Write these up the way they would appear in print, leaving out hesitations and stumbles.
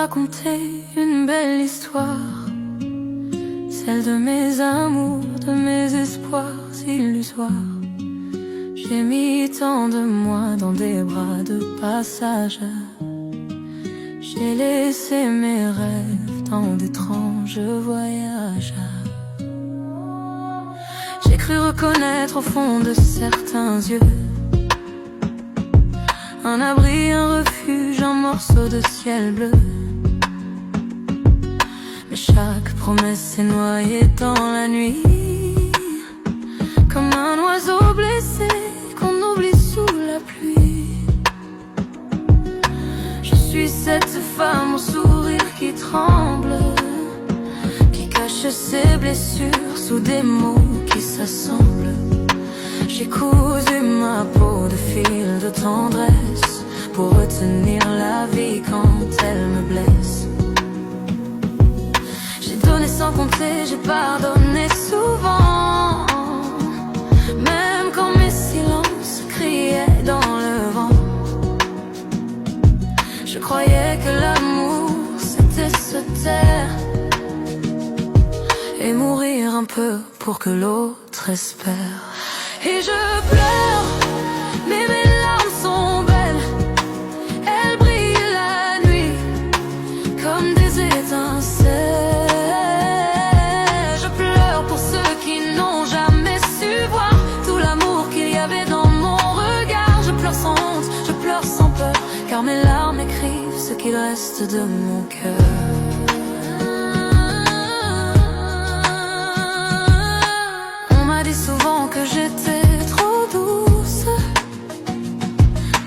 raconter une belle histoire, celle de mes amours, de mes espoirs illusoires. J'ai mis tant de moi dans des bras de passage. J'ai laissé mes rêves dans d'étranges voyages. J'ai cru reconnaître au fond de certains yeux un abri, un refuge, un morceau de ciel bleu. Mais chaque promesse s'est noyée dans la nuit, comme un oiseau blessé qu'on oublie sous la pluie. Je suis cette femme au sourire qui tremble, qui cache ses blessures sous des mots qui s'assemblent. J'ai cousu ma peau de fil de tendresse pour retenir la vie quand elle me blesse. J'ai donné sans compter, j'ai pardonné souvent, même quand mes silences criaient dans le vent. Je croyais que l'amour c'était se taire et mourir un peu pour que l'autre espère. Et je pleure, mais mes larmes sont belles. Elles brillent la nuit comme des étincelles. Je pleure pour ceux qui n'ont jamais su voir tout l'amour qu'il y avait dans mon regard. Je pleure sans honte, je pleure sans peur, car mes larmes écrivent ce qu'il reste de mon cœur. On m'a dit souvent que j'étais trop douce,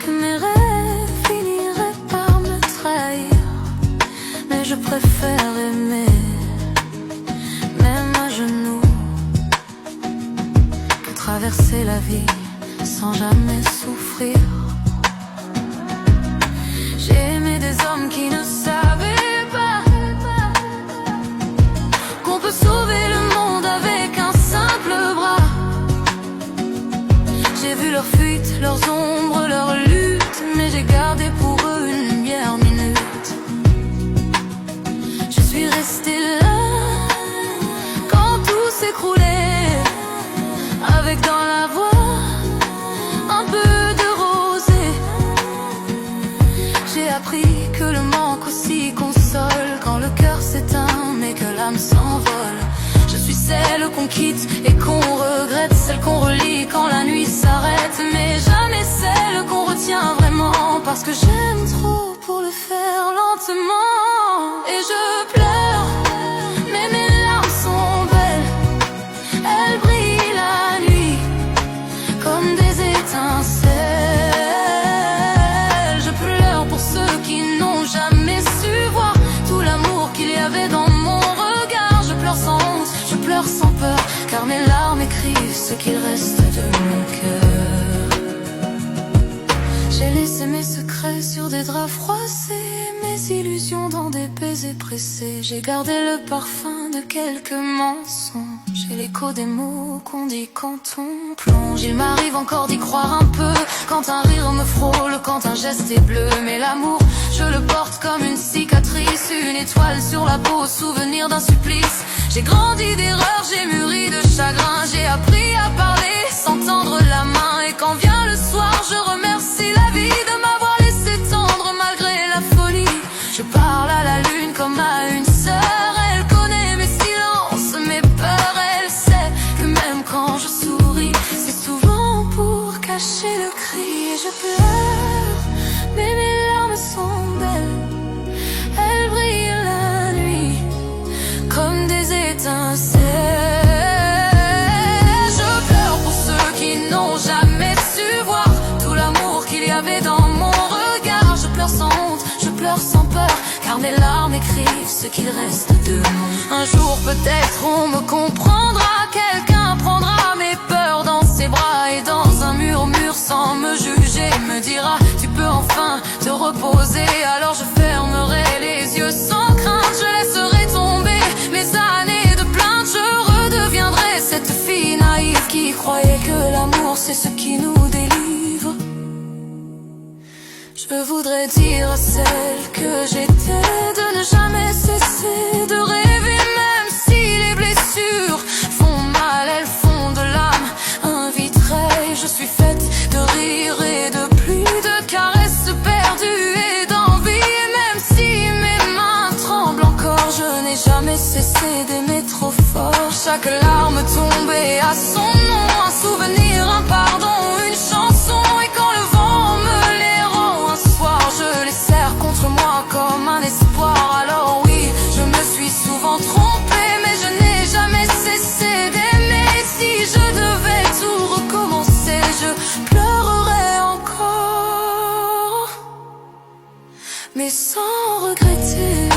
que mes rêves finiraient par me trahir. Mais je préfère aimer, même à genoux, que traverser la vie sans jamais souffrir. J'ai aimé des hommes qui ne savaient pas qu'on peut sauver le monde avec un simple bras. J'ai vu leurs fuites, leurs ombres, leurs luttes, mais j'ai gardé pour eux une lumière minute. Je suis restée là quand tout s'écroulait, avec dans la voix un peu de rosée. J'ai appris que le manque aussi console quand le cœur s'éteint mais que l'âme s'envole. Je suis celle qu'on quitte et qu'on regrette, celle qu'on relie quand la nuit s'arrête, mais jamais celle qu'on retient vraiment, parce que j'aime trop pour le faire lentement. Et je pleure, mais mes larmes sont belles. Elles brillent la nuit comme des étincelles. Je pleure pour ceux qui n'ont jamais su voir tout l'amour qu'il y avait dans mon regard. Je pleure sans honte, je pleure sans peur, car mes larmes écrivent ce qu'il reste de mon cœur. J'ai laissé mes secrets sur des draps froissés, mes illusions dans des baisers pressés. J'ai gardé le parfum de quelques mensonges et l'écho des mots qu'on dit quand on plonge. Il m'arrive encore d'y croire un peu, quand un rire me frôle, quand un geste est bleu. Mais l'amour, je le porte comme une cicatrice, une étoile sur la peau, souvenir d'un supplice. J'ai grandi d'erreurs, j'ai mûri de chagrin, j'ai appris à parler sans tendre la main. Et quand vient le soir, je remercie la vie de m'avoir laissé tendre malgré la folie. Je parle à la lune comme à une sœur, elle connaît mes silences, mes peurs. Elle sait que même quand je souris, c'est souvent pour cacher le cri. Et je pleure, mais mes larmes sont belles. Elles brillent la nuit comme des étincelles. Je pleure pour ceux qui n'ont jamais su voir tout l'amour qu'il y avait dans mon regard. Je pleure sans honte, je pleure sans peur, car mes larmes écrivent ce qu'il reste de moi. Un jour peut-être on me comprendra, quelqu'un prendra mes peurs dans ses bras, et dans un murmure sans me juger me dira: tu peux enfin te reposer. Alors je fermerai les yeux sans crainte, je laisserai tomber mes années de plainte. Je redeviendrai cette fille naïve qui croyait que l'amour c'est ce qui nous délivre. Je voudrais dire à celle que j'étais de cessé d'aimer trop fort. Chaque larme tombée à son nom, un souvenir, un pardon, une chanson. Et quand le vent me les rend, un soir je les serre contre moi comme un espoir. Alors oui, je me suis souvent trompée, mais je n'ai jamais cessé d'aimer. Si je devais tout recommencer, je pleurerais encore, mais sans regretter.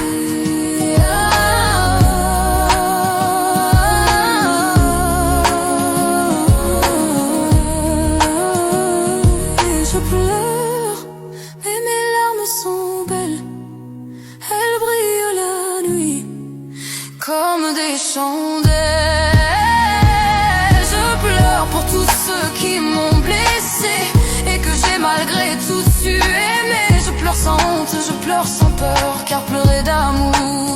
Je pleure, mais mes larmes sont belles. Elles brillent la nuit comme des chandelles. Je pleure pour tous ceux qui m'ont blessé et que j'ai malgré tout su aimer. Je pleure sans honte, je pleure sans peur, car pleurer d'amour